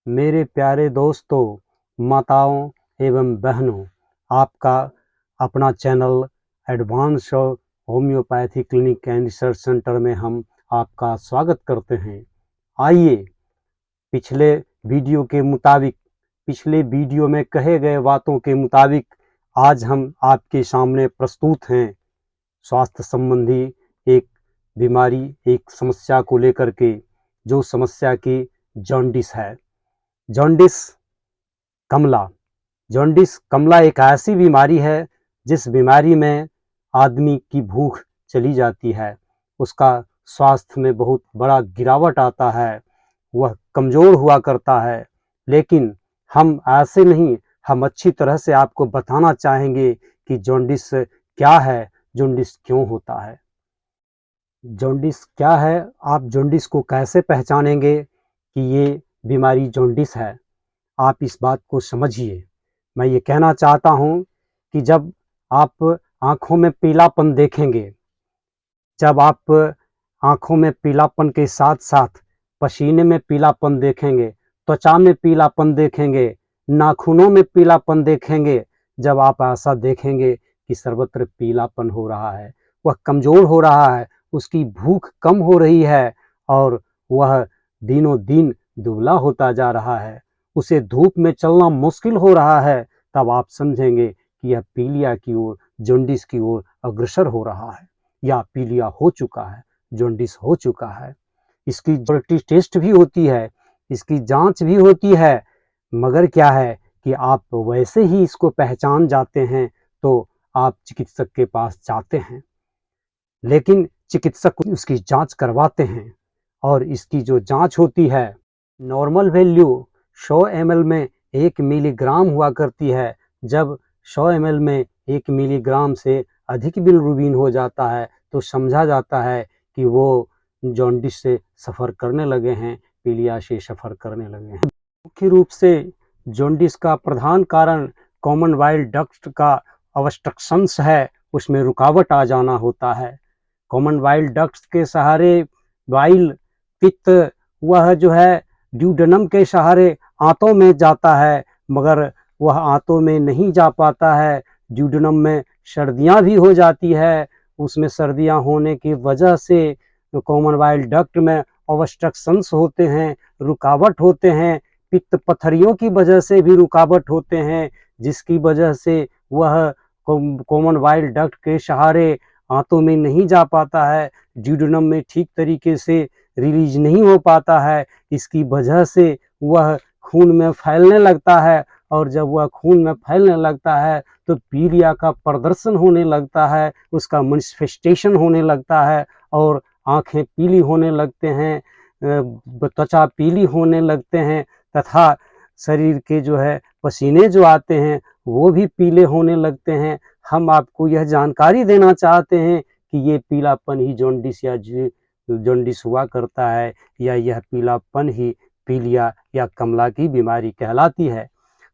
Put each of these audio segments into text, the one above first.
मेरे प्यारे दोस्तों, माताओं एवं बहनों, आपका अपना channel advance homeopathy clinic and research centre में हम आपका स्वागत करते हैं। आइए पिछले वीडियो में कहे गए बातों के मुताबिक आज हम आपके सामने प्रस्तुत हैं स्वास्थ्य संबंधी एक बीमारी, एक समस्या को लेकर के, जो समस्या की जॉन्डिस है। जॉन्डिस कमला एक ऐसी बीमारी है जिस बीमारी में आदमी की भूख चली जाती है, उसका स्वास्थ्य में बहुत बड़ा गिरावट आता है, वह कमज़ोर हुआ करता है। लेकिन हम ऐसे नहीं, हम अच्छी तरह से आपको बताना चाहेंगे कि जॉन्डिस क्या है, जॉन्डिस क्यों होता है। जॉन्डिस क्या है, आप जॉन्डिस को कैसे पहचानेंगे कि ये बीमारी जॉन्डिस है। आप इस बात को समझिए। मैं ये कहना चाहता हूँ कि जब आप आँखों में पीलापन देखेंगे, जब आप आँखों में पीलापन के साथ-साथ पसीने में पीलापन देखेंगे, त्वचा में पीलापन देखेंगे, नाखूनों में पीलापन देखेंगे, जब आप ऐसा देखेंगे कि सर्वत्र पीलापन हो रहा है, वह कमज़ोर हो रहा है, उसकी भूख कम हो रही है और वह दिनों-दिन दुबला होता जा रहा है, उसे धूप में चलना मुश्किल हो रहा है, तब आप समझेंगे कि यह पीलिया की ओर, जॉन्डिस की ओर अग्रसर हो रहा है या पीलिया हो चुका है, जॉन्डिस हो चुका है। इसकी ब्लड टेस्ट भी होती है, इसकी जांच भी होती है, मगर क्या है कि आप वैसे ही इसको पहचान जाते हैं तो आप चिकित्सक के पास जाते हैं, लेकिन चिकित्सक उसकी जांच करवाते हैं और इसकी जो जांच होती है, नॉर्मल वैल्यू 100 ml में 1 मिलीग्राम हुआ करती है। जब 100 ml में 1 मिलीग्राम से अधिक बिलिरुबिन हो जाता है तो समझा जाता है कि वो जॉन्डिस से सफ़र करने लगे हैं, पीलिया से सफ़र करने लगे हैं। मुख्य रूप से जॉन्डिस का प्रधान कारण कॉमन बाइल डक्ट का ऑब्स्ट्रक्शंस है, उसमें रुकावट आ जाना होता है। कॉमन बाइल डक्ट्स के सहारे बाइल पित्त वह जो है ड्यूडेनम के सहारे आंतों में जाता है, मगर वह आंतों में नहीं जा पाता है। ड्यूडेनम में सर्दियां भी हो जाती है, उसमें सर्दियां होने की वजह से कॉमन बाइल डक्ट में ऑब्स्ट्रक्शंस होते हैं, रुकावट होते हैं, पित्त पथरियों की वजह से भी रुकावट होते हैं, जिसकी वजह से वह कॉमन बाइल डक्ट के सहारे आंतों में नहीं जा पाता है, ड्यूडेनम में ठीक तरीके से रिलीज नहीं हो पाता है। इसकी वजह से वह खून में फैलने लगता है और जब वह खून में फैलने लगता है तो पीलिया का प्रदर्शन होने लगता है, उसका मैनिफेस्टेशन होने लगता है और आँखें पीली होने लगते हैं, त्वचा पीली होने लगते हैं तथा शरीर के जो है पसीने जो आते हैं वो भी पीले होने लगते हैं। हम आपको यह जानकारी देना चाहते हैं कि ये पीलापन ही जॉन्डिस या जॉन्डिस हुआ करता है या यह पीलापन ही पीलिया या कमला की बीमारी कहलाती है।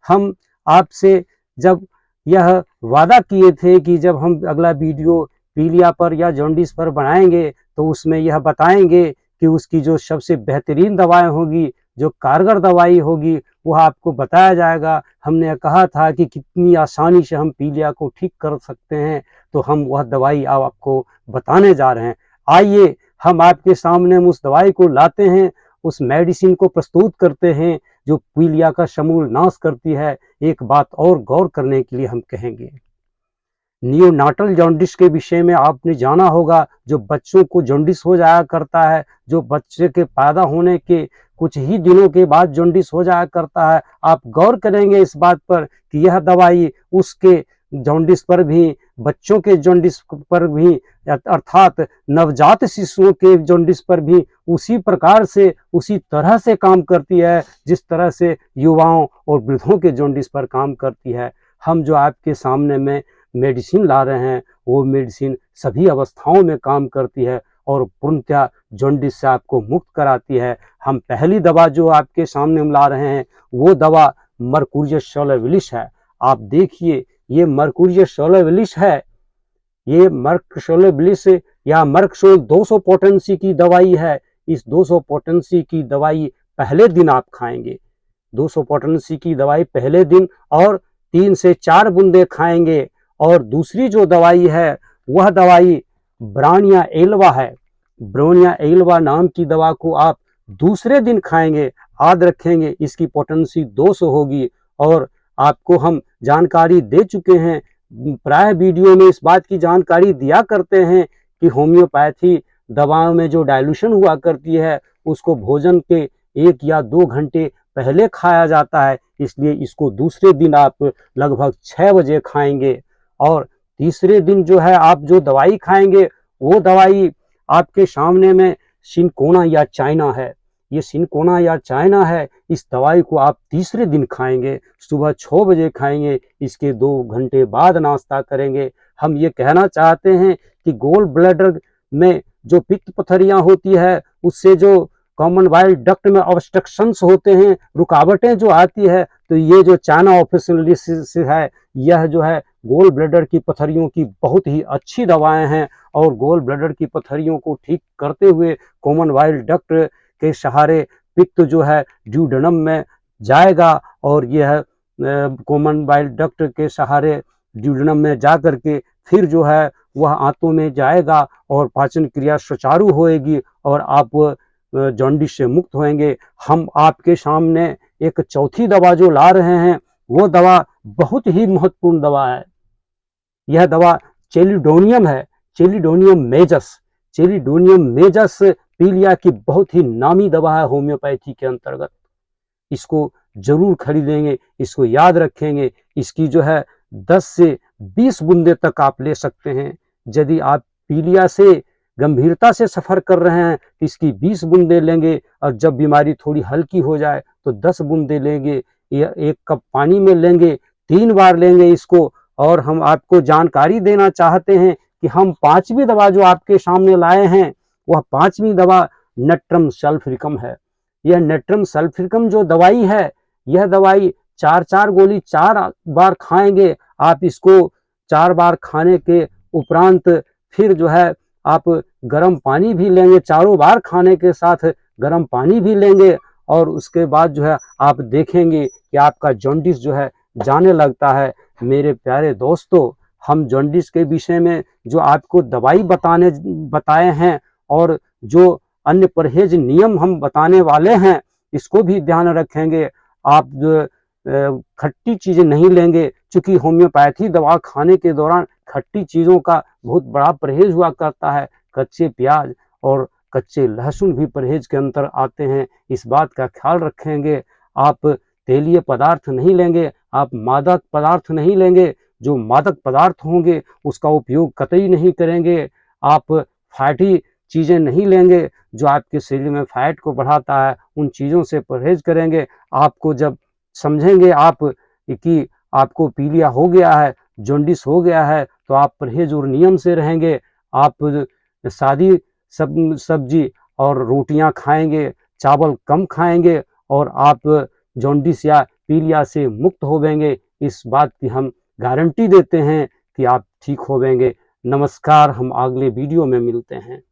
हम आपसे जब यह वादा किए थे कि जब हम अगला वीडियो पीलिया पर या जॉन्डिस पर बनाएंगे तो उसमें यह बताएंगे कि उसकी जो सबसे बेहतरीन दवाएं होगी, जो कारगर दवाई होगी, वह आपको बताया जाएगा। हमने कहा था कि कितनी आसानी से हम पीलिया को ठीक कर सकते हैं, तो हम वह दवाई आपको बताने जा रहे हैं। आइए हम आपके सामने उस दवाई को लाते हैं, उस मेडिसिन को प्रस्तुत करते हैं जो पीलिया का समूल नाश करती है। एक बात और गौर करने के लिए हम कहेंगे, नियोनाटल जॉन्डिस के विषय में आपने जाना होगा, जो बच्चों को जॉन्डिस हो जाया करता है, जो बच्चे के पैदा होने के कुछ ही दिनों के बाद जॉन्डिस हो जाया करता है। आप गौर करेंगे इस बात पर कि यह दवाई उसके जॉन्डिस पर भी, बच्चों के जॉन्डिस पर भी, अर्थात नवजात शिशुओं के जॉन्डिस पर भी उसी प्रकार से, उसी तरह से काम करती है जिस तरह से युवाओं और वृद्धों के जॉन्डिस पर काम करती है। हम जो आपके सामने में मेडिसिन ला रहे हैं वो मेडिसिन सभी अवस्थाओं में काम करती है और पूर्णतः जॉन्डिस से आपको मुक्त कराती है। हम पहली दवा जो आपके सामने हम ला रहे हैं वो दवा मर्कुरियस सोलवेलिस है। आप देखिए, ये मर्कुरियस सोलवेलिस है, ये मर्क सोलवेलिस या मर्कसोल 200 पोटेंसी की दवाई है। इस 200 पोटेंसी की दवाई पहले दिन आप खाएंगे, 200 पोटेंसी की दवाई पहले दिन और 3 से 4 बूंदे खाएंगे। और दूसरी जो दवाई है वह दवाई ब्रानिया एल्वा है। ब्रोनिया एल्वा नाम की दवा को आप दूसरे दिन खाएंगे। याद रखेंगे इसकी पोटेंसी 200 होगी। और आपको हम जानकारी दे चुके हैं, प्राय वीडियो में इस बात की जानकारी दिया करते हैं कि होम्योपैथी दवाओं में जो डाइल्यूशन हुआ करती है उसको भोजन के 1 या 2 घंटे पहले खाया जाता है, इसलिए इसको दूसरे दिन आप लगभग 6 बजे खाएंगे। और तीसरे दिन जो है आप जो दवाई खाएंगे वो दवाई आपके सामने में सिनकोना या चाइना है। ये सिनकोना या चाइना है, इस दवाई को आप तीसरे दिन खाएंगे, सुबह 6 बजे खाएंगे, इसके 2 घंटे बाद नाश्ता करेंगे। हम ये कहना चाहते हैं कि गोल ब्लैडर में जो पित्त पथरियां होती है उससे जो कॉमन बाइल डक्ट में ऑब्स्ट्रक्शंस होते हैं, रुकावटें जो आती है, तो ये जो चाइना ऑफिशियलिस है यह जो है गोल ब्लैडर की पथरियों की बहुत ही अच्छी दवाएं हैं। और गोल ब्लैडर की पथरियों को ठीक करते हुए कॉमन बाइल डक्ट के सहारे पित्त जो है ड्यूडेनम में जाएगा और यह कॉमन बाइल डक्ट के सहारे ड्यूडेनम में जा करके फिर जो है वह आंतों में जाएगा और पाचन क्रिया सुचारू होएगी और आप जॉन्डिस से मुक्त होंगे। हम आपके सामने एक चौथी दवा जो ला रहे हैं वो दवा बहुत ही महत्वपूर्ण दवा है। यह दवा चेलिडोनियम है, चेलिडोनियम मेजस। चेलिडोनियम मेजस पीलिया की बहुत ही नामी दवा है होम्योपैथी के अंतर्गत। इसको जरूर खरीदेंगे, इसको याद रखेंगे। इसकी जो है 10 से 20 बूंदे तक आप ले सकते हैं। यदि आप पीलिया से गंभीरता से सफ़र कर रहे हैं तो इसकी 20 बूंदे लेंगे और जब बीमारी थोड़ी हल्की हो जाए तो 10 बूंदे लेंगे। या 1 कप पानी में लेंगे, 3 बार लेंगे इसको। और हम आपको जानकारी देना चाहते हैं कि हम 5वीं दवा जो आपके सामने लाए हैं वह 5वीं दवा नेट्रम सल्फ्रिकम है। यह नेट्रम सल्फ्रिकम जो दवाई है, यह दवाई 4-4 गोली 4 बार खाएंगे आप। इसको 4 बार खाने के उपरांत फिर जो है आप गर्म पानी भी लेंगे, चारों बार खाने के साथ गर्म पानी भी लेंगे। और उसके बाद जो है आप देखेंगे कि आपका जॉन्डिस जो है जाने लगता है। मेरे प्यारे दोस्तों, हम जॉन्डिस के विषय में जो आपको दवाई बताए हैं और जो अन्य परहेज नियम हम बताने वाले हैं इसको भी ध्यान रखेंगे। आप खट्टी चीज़ें नहीं लेंगे, क्योंकि होम्योपैथी दवा खाने के दौरान खट्टी चीज़ों का बहुत बड़ा परहेज हुआ करता है। कच्चे प्याज और कच्चे लहसुन भी परहेज के अंतर आते हैं, इस बात का ख्याल रखेंगे। आप तेलीय पदार्थ नहीं लेंगे, आप मादक पदार्थ नहीं लेंगे। जो मादक पदार्थ होंगे उसका उपयोग कतई नहीं करेंगे। आप फैटी चीज़ें नहीं लेंगे, जो आपके शरीर में फैट को बढ़ाता है, उन चीज़ों से परहेज करेंगे। आपको जब समझेंगे आप कि आपको पीलिया हो गया है, जॉन्डिस हो गया है, तो आप परहेज और नियम से रहेंगे। आप सादी सब्जी और रोटियां खाएंगे, चावल कम खाएंगे और आप जॉन्डिस या पीलिया से मुक्त होवेंगे। इस बात की हम गारंटी देते हैं कि आप ठीक होवेंगे। नमस्कार, हम अगले वीडियो में मिलते हैं।